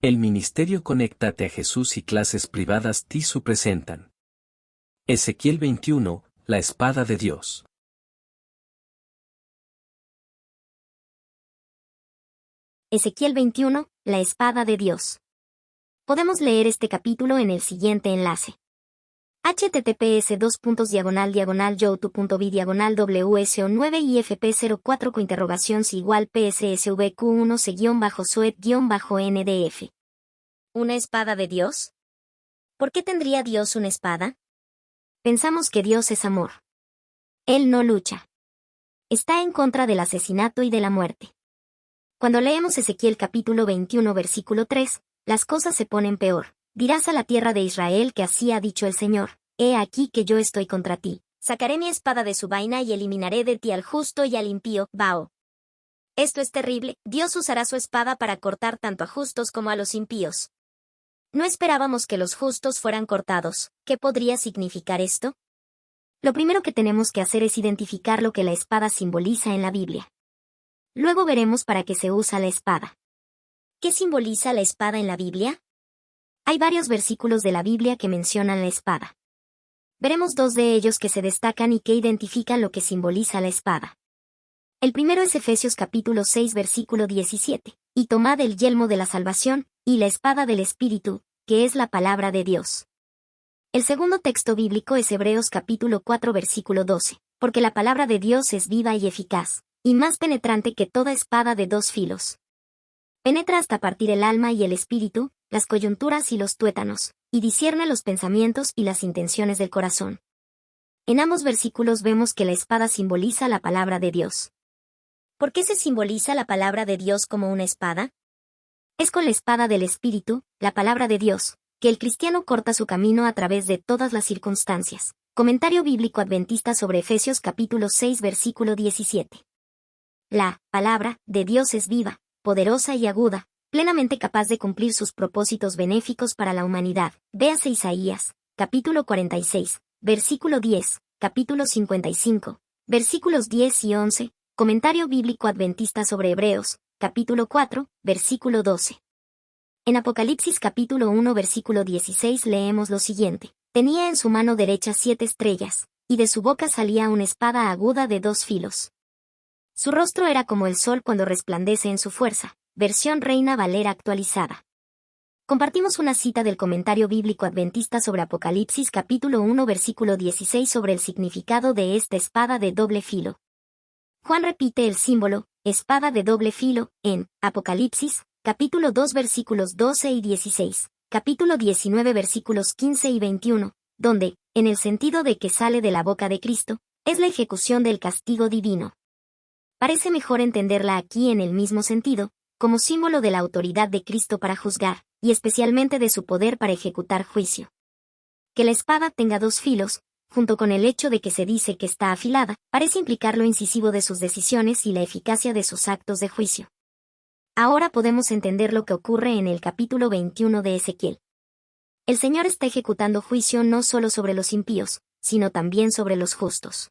El Ministerio Conéctate a Jesús y Clases Privadas TISU presentan Ezequiel 21, la espada de Dios. Ezequiel 21, la espada de Dios. Podemos leer este capítulo en el siguiente enlace. https://youtube.b/wso9ifp04 si igual pssvq1-suet-ndf. ¿Una espada de Dios? ¿Por qué tendría Dios una espada? Pensamos que Dios es amor. Él no lucha. Está en contra del asesinato y de la muerte. Cuando leemos Ezequiel capítulo 21 versículo 3, las cosas se ponen peor. Dirás a la tierra de Israel que así ha dicho el Señor: He aquí que yo estoy contra ti. Sacaré mi espada de su vaina y eliminaré de ti al justo y al impío. Bao. Esto es terrible. Dios usará su espada para cortar tanto a justos como a los impíos. No esperábamos que los justos fueran cortados. ¿Qué podría significar esto? Lo primero que tenemos que hacer es identificar lo que la espada simboliza en la Biblia. Luego veremos para qué se usa la espada. ¿Qué simboliza la espada en la Biblia? Hay varios versículos de la Biblia que mencionan la espada. Veremos dos de ellos que se destacan y que identifican lo que simboliza la espada. El primero es Efesios capítulo 6 versículo 17, y tomad el yelmo de la salvación, y la espada del Espíritu, que es la palabra de Dios. El segundo texto bíblico es Hebreos capítulo 4 versículo 12, porque la palabra de Dios es viva y eficaz, y más penetrante que toda espada de dos filos. Penetra hasta partir el alma y el espíritu, las coyunturas y los tuétanos, y discierne los pensamientos y las intenciones del corazón. En ambos versículos vemos que la espada simboliza la palabra de Dios. ¿Por qué se simboliza la palabra de Dios como una espada? Es con la espada del Espíritu, la palabra de Dios, que el cristiano corta su camino a través de todas las circunstancias. Comentario bíblico adventista sobre Efesios capítulo 6 versículo 17. La palabra de Dios es viva, poderosa y aguda, plenamente capaz de cumplir sus propósitos benéficos para la humanidad. Véase Isaías, capítulo 46, versículo 10, capítulo 55, versículos 10 y 11, comentario bíblico adventista sobre Hebreos, capítulo 4, versículo 12. En Apocalipsis capítulo 1 versículo 16 leemos lo siguiente: Tenía en su mano derecha 7 estrellas, y de su boca salía una espada aguda de 2 filos. Su rostro era como el sol cuando resplandece en su fuerza. Versión Reina Valera actualizada. Compartimos una cita del comentario bíblico adventista sobre Apocalipsis capítulo 1 versículo 16 sobre el significado de esta espada de doble filo. Juan repite el símbolo, espada de doble filo, en Apocalipsis, capítulo 2 versículos 12 y 16, capítulo 19 versículos 15 y 21, donde, en el sentido de que sale de la boca de Cristo, es la ejecución del castigo divino. Parece mejor entenderla aquí en el mismo sentido, como símbolo de la autoridad de Cristo para juzgar, y especialmente de su poder para ejecutar juicio. Que la espada tenga 2 filos, junto con el hecho de que se dice que está afilada, parece implicar lo incisivo de sus decisiones y la eficacia de sus actos de juicio. Ahora podemos entender lo que ocurre en el capítulo 21 de Ezequiel. El Señor está ejecutando juicio no solo sobre los impíos, sino también sobre los justos.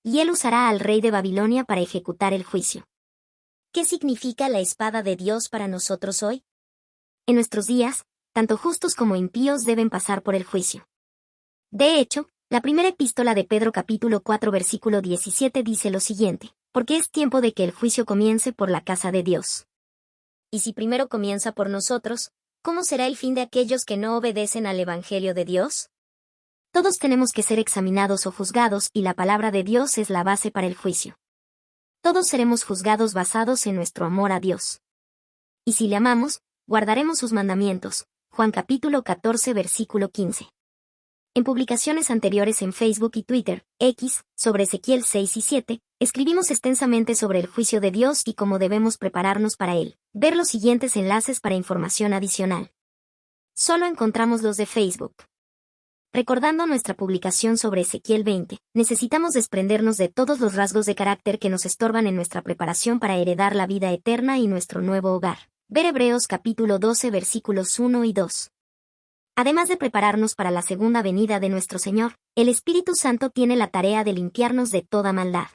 Y Él usará al rey de Babilonia para ejecutar el juicio. ¿Qué significa la espada de Dios para nosotros hoy? En nuestros días, tanto justos como impíos deben pasar por el juicio. De hecho, la primera epístola de Pedro capítulo 4 versículo 17 dice lo siguiente: porque es tiempo de que el juicio comience por la casa de Dios. Y si primero comienza por nosotros, ¿cómo será el fin de aquellos que no obedecen al Evangelio de Dios? Todos tenemos que ser examinados o juzgados y la palabra de Dios es la base para el juicio. Todos seremos juzgados basados en nuestro amor a Dios. Y si le amamos, guardaremos sus mandamientos. Juan capítulo 14 versículo 15. En publicaciones anteriores en Facebook y Twitter, X, sobre Ezequiel 6 y 7, escribimos extensamente sobre el juicio de Dios y cómo debemos prepararnos para él. Ver los siguientes enlaces para información adicional. Solo encontramos los de Facebook. Recordando nuestra publicación sobre Ezequiel 20, necesitamos desprendernos de todos los rasgos de carácter que nos estorban en nuestra preparación para heredar la vida eterna y nuestro nuevo hogar. Ver Hebreos capítulo 12 versículos 1 y 2. Además de prepararnos para la segunda venida de nuestro Señor, el Espíritu Santo tiene la tarea de limpiarnos de toda maldad.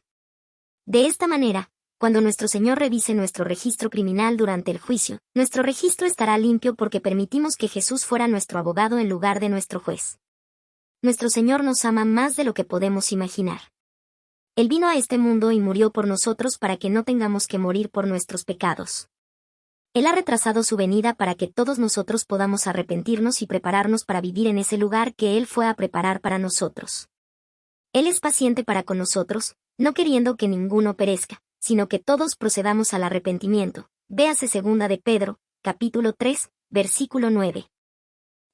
De esta manera, Cuando nuestro Señor revise nuestro registro criminal durante el juicio, nuestro registro estará limpio porque permitimos que Jesús fuera nuestro abogado en lugar de nuestro juez. Nuestro Señor nos ama más de lo que podemos imaginar. Él vino a este mundo y murió por nosotros para que no tengamos que morir por nuestros pecados. Él ha retrasado su venida para que todos nosotros podamos arrepentirnos y prepararnos para vivir en ese lugar que Él fue a preparar para nosotros. Él es paciente para con nosotros, no queriendo que ninguno perezca, sino que todos procedamos al arrepentimiento. Véase 2 de Pedro, capítulo 3, versículo 9.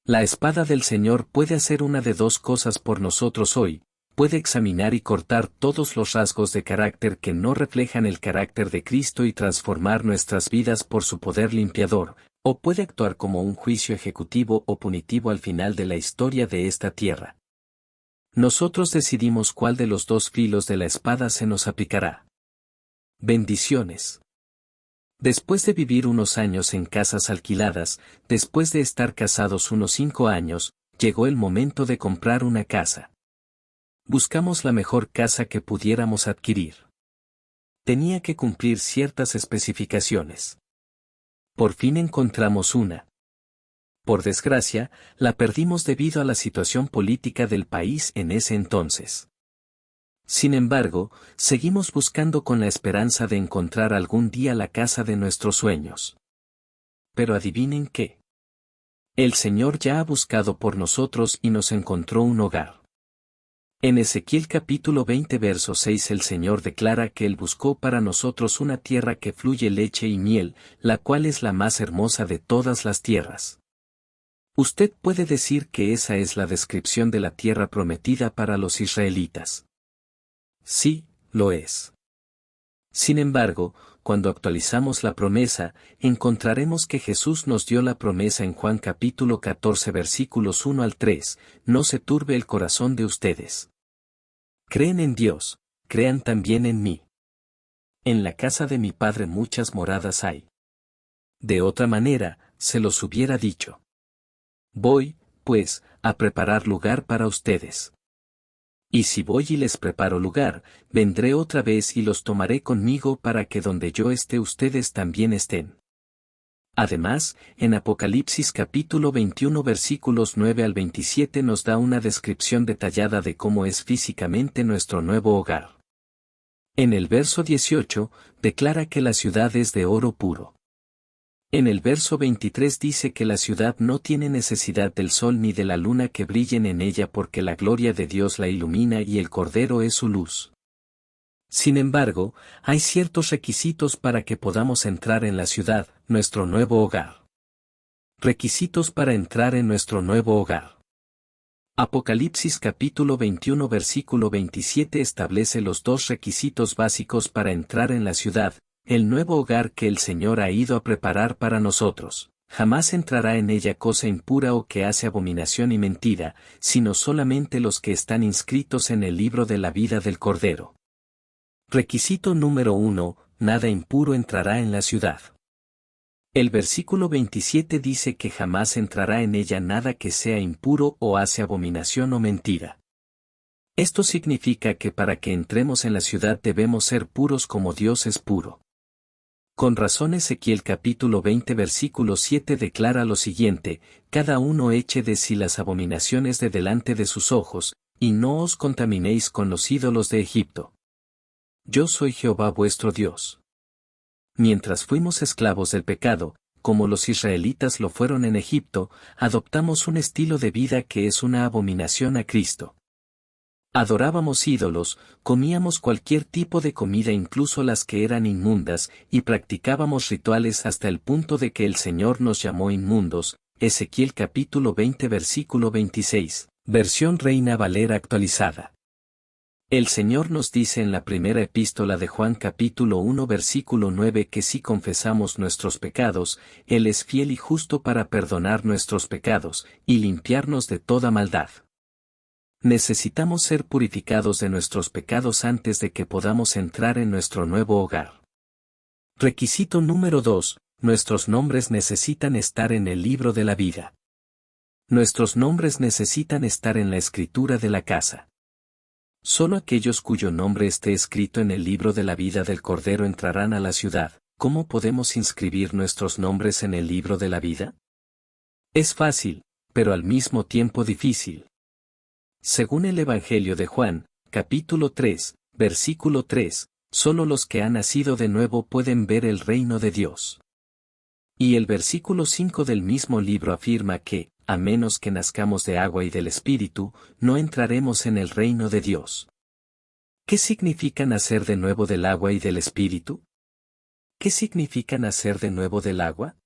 La espada del Señor puede hacer una de dos cosas por nosotros hoy: puede examinar y cortar todos los rasgos de carácter que no reflejan el carácter de Cristo y transformar nuestras vidas por su poder limpiador, o puede actuar como un juicio ejecutivo o punitivo al final de la historia de esta tierra. Nosotros decidimos cuál de los dos filos de la espada se nos aplicará. Bendiciones. Después de vivir unos años en casas alquiladas, después de estar casados unos 5 años, llegó el momento de comprar una casa. Buscamos la mejor casa que pudiéramos adquirir. Tenía que cumplir ciertas especificaciones. Por fin encontramos una. Por desgracia, la perdimos debido a la situación política del país en ese entonces. Sin embargo, seguimos buscando con la esperanza de encontrar algún día la casa de nuestros sueños. Pero adivinen qué. El Señor ya ha buscado por nosotros y nos encontró un hogar. En Ezequiel capítulo 20 verso 6 el Señor declara que Él buscó para nosotros una tierra que fluye leche y miel, la cual es la más hermosa de todas las tierras. Usted puede decir que esa es la descripción de la tierra prometida para los israelitas. Sí, lo es. Sin embargo, cuando actualizamos la promesa, encontraremos que Jesús nos dio la promesa en Juan capítulo 14 versículos 1 al 3, no se turbe el corazón de ustedes. Creen en Dios, crean también en mí. En la casa de mi Padre muchas moradas hay. De otra manera, se los hubiera dicho. Voy, pues, a preparar lugar para ustedes. Y si voy y les preparo lugar, vendré otra vez y los tomaré conmigo para que donde yo esté ustedes también estén. Además, en Apocalipsis capítulo 21 versículos 9 al 27 nos da una descripción detallada de cómo es físicamente nuestro nuevo hogar. En el verso 18, declara que la ciudad es de oro puro. En el verso 23 dice que la ciudad no tiene necesidad del sol ni de la luna que brillen en ella porque la gloria de Dios la ilumina y el Cordero es su luz. Sin embargo, hay ciertos requisitos para que podamos entrar en la ciudad, nuestro nuevo hogar. Requisitos para entrar en nuestro nuevo hogar. Apocalipsis capítulo 21 versículo 27 establece los dos requisitos básicos para entrar en la ciudad, el nuevo hogar que el Señor ha ido a preparar para nosotros. Jamás entrará en ella cosa impura o que hace abominación y mentira, sino solamente los que están inscritos en el libro de la vida del Cordero. Requisito número 1, nada impuro entrará en la ciudad. El versículo 27 dice que jamás entrará en ella nada que sea impuro o hace abominación o mentira. Esto significa que para que entremos en la ciudad debemos ser puros como Dios es puro. Con razón Ezequiel capítulo 20 versículo 7 declara lo siguiente: cada uno eche de sí las abominaciones de delante de sus ojos, y no os contaminéis con los ídolos de Egipto. Yo soy Jehová vuestro Dios. Mientras fuimos esclavos del pecado, como los israelitas lo fueron en Egipto, adoptamos un estilo de vida que es una abominación a Cristo. Adorábamos ídolos, comíamos cualquier tipo de comida incluso las que eran inmundas, y practicábamos rituales hasta el punto de que el Señor nos llamó inmundos. Ezequiel capítulo 20 versículo 26, versión Reina Valera actualizada. El Señor nos dice en la primera epístola de Juan capítulo 1 versículo 9 que si confesamos nuestros pecados, Él es fiel y justo para perdonar nuestros pecados, y limpiarnos de toda maldad. Necesitamos ser purificados de nuestros pecados antes de que podamos entrar en nuestro nuevo hogar. Requisito número 2, nuestros nombres necesitan estar en el libro de la vida. Nuestros nombres necesitan estar en la escritura de la casa. Solo aquellos cuyo nombre esté escrito en el libro de la vida del Cordero entrarán a la ciudad. ¿Cómo podemos inscribir nuestros nombres en el libro de la vida? Es fácil, pero al mismo tiempo difícil. Según el Evangelio de Juan, capítulo 3, versículo 3, solo los que han nacido de nuevo pueden ver el reino de Dios. Y el versículo 5 del mismo libro afirma que, a menos que nazcamos de agua y del Espíritu, no entraremos en el reino de Dios. ¿Qué significa nacer de nuevo del agua y del Espíritu? ¿Qué significa nacer de nuevo del agua?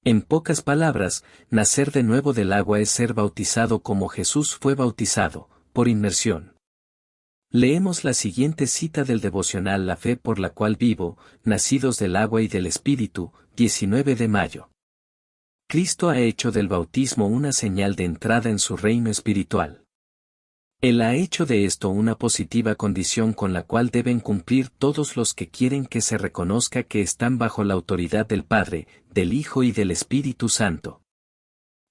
En pocas palabras, nacer de nuevo del agua es ser bautizado como Jesús fue bautizado, por inmersión. Leemos la siguiente cita del devocional La fe por la cual vivo, nacidos del agua y del Espíritu, 19 de mayo. Cristo ha hecho del bautismo una señal de entrada en su reino espiritual. Él ha hecho de esto una positiva condición con la cual deben cumplir todos los que quieren que se reconozca que están bajo la autoridad del Padre, del Hijo y del Espíritu Santo.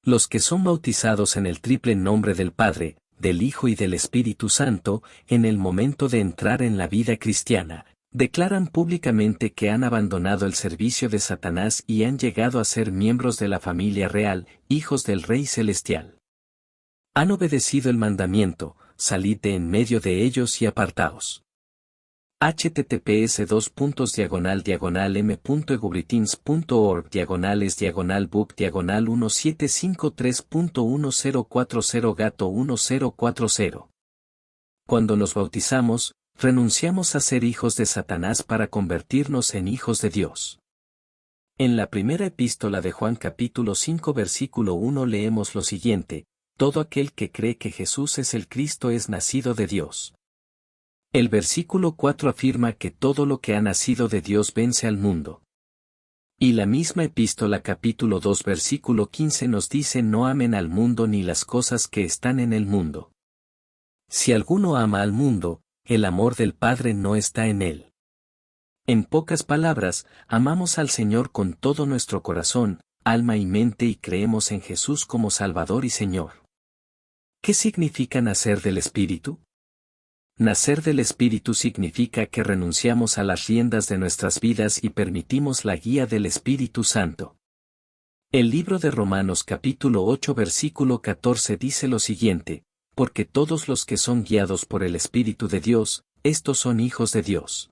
Los que son bautizados en el triple nombre del Padre, del Hijo y del Espíritu Santo, en el momento de entrar en la vida cristiana, declaran públicamente que han abandonado el servicio de Satanás y han llegado a ser miembros de la familia real, hijos del Rey Celestial. Han obedecido el mandamiento, salid de en medio de ellos y apartaos. https://m.eguritins.org/m.book/1753.1040 Cuando nos bautizamos, renunciamos a ser hijos de Satanás para convertirnos en hijos de Dios. En la primera epístola de Juan capítulo 5 versículo 1 leemos lo siguiente: todo aquel que cree que Jesús es el Cristo es nacido de Dios. El versículo 4 afirma que todo lo que ha nacido de Dios vence al mundo. Y la misma epístola capítulo 2 versículo 15 nos dice: no amen al mundo ni las cosas que están en el mundo. Si alguno ama al mundo, el amor del Padre no está en él. En pocas palabras, amamos al Señor con todo nuestro corazón, alma y mente y creemos en Jesús como Salvador y Señor. ¿Qué significa nacer del Espíritu? Nacer del Espíritu significa que renunciamos a las riendas de nuestras vidas y permitimos la guía del Espíritu Santo. El libro de Romanos capítulo 8 versículo 14 dice lo siguiente: porque todos los que son guiados por el Espíritu de Dios, estos son hijos de Dios.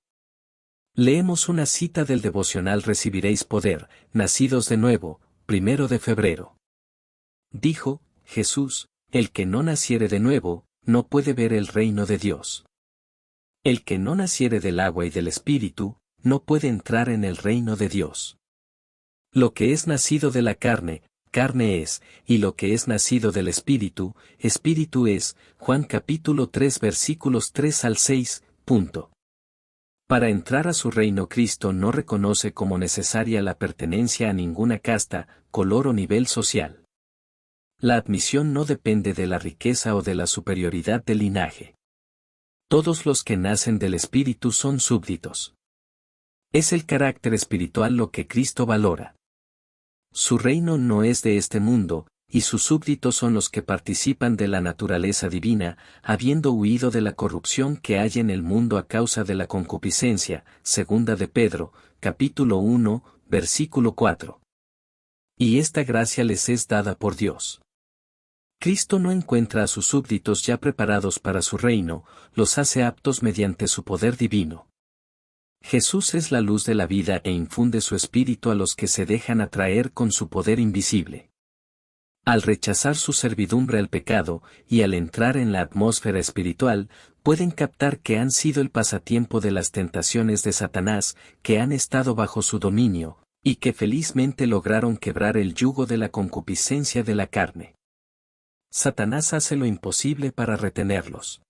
Leemos una cita del devocional Recibiréis poder, nacidos de nuevo, 1 de febrero. Dijo Jesús: el que no naciere de nuevo, no puede ver el reino de Dios. El que no naciere del agua y del Espíritu, no puede entrar en el reino de Dios. Lo que es nacido de la carne, carne es, y lo que es nacido del Espíritu, Espíritu es. Juan capítulo 3 versículos 3 al 6. Para entrar a su reino Cristo no reconoce como necesaria la pertenencia a ninguna casta, color o nivel social. La admisión no depende de la riqueza o de la superioridad del linaje. Todos los que nacen del Espíritu son súbditos. Es el carácter espiritual lo que Cristo valora. Su reino no es de este mundo, y sus súbditos son los que participan de la naturaleza divina, habiendo huido de la corrupción que hay en el mundo a causa de la concupiscencia, segunda de Pedro, capítulo 1, versículo 4. Y esta gracia les es dada por Dios. Cristo no encuentra a sus súbditos ya preparados para su reino, los hace aptos mediante su poder divino. Jesús es la luz de la vida e infunde su espíritu a los que se dejan atraer con su poder invisible. Al rechazar su servidumbre al pecado, y al entrar en la atmósfera espiritual, pueden captar que han sido el pasatiempo de las tentaciones de Satanás, que han estado bajo su dominio, y que felizmente lograron quebrar el yugo de la concupiscencia de la carne. Satanás hace lo imposible para retenerlos.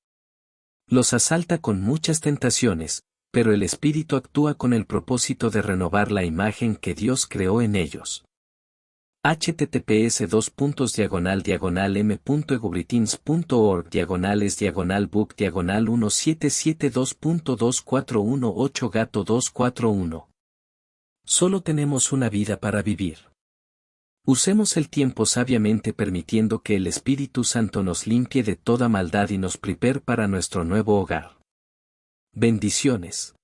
Los asalta con muchas tentaciones, pero el Espíritu actúa con el propósito de renovar la imagen que Dios creó en ellos. https://m.eguritins.org/book/1772.2418241. Solo tenemos una vida para vivir. Usemos el tiempo sabiamente permitiendo que el Espíritu Santo nos limpie de toda maldad y nos prepare para nuestro nuevo hogar. Bendiciones.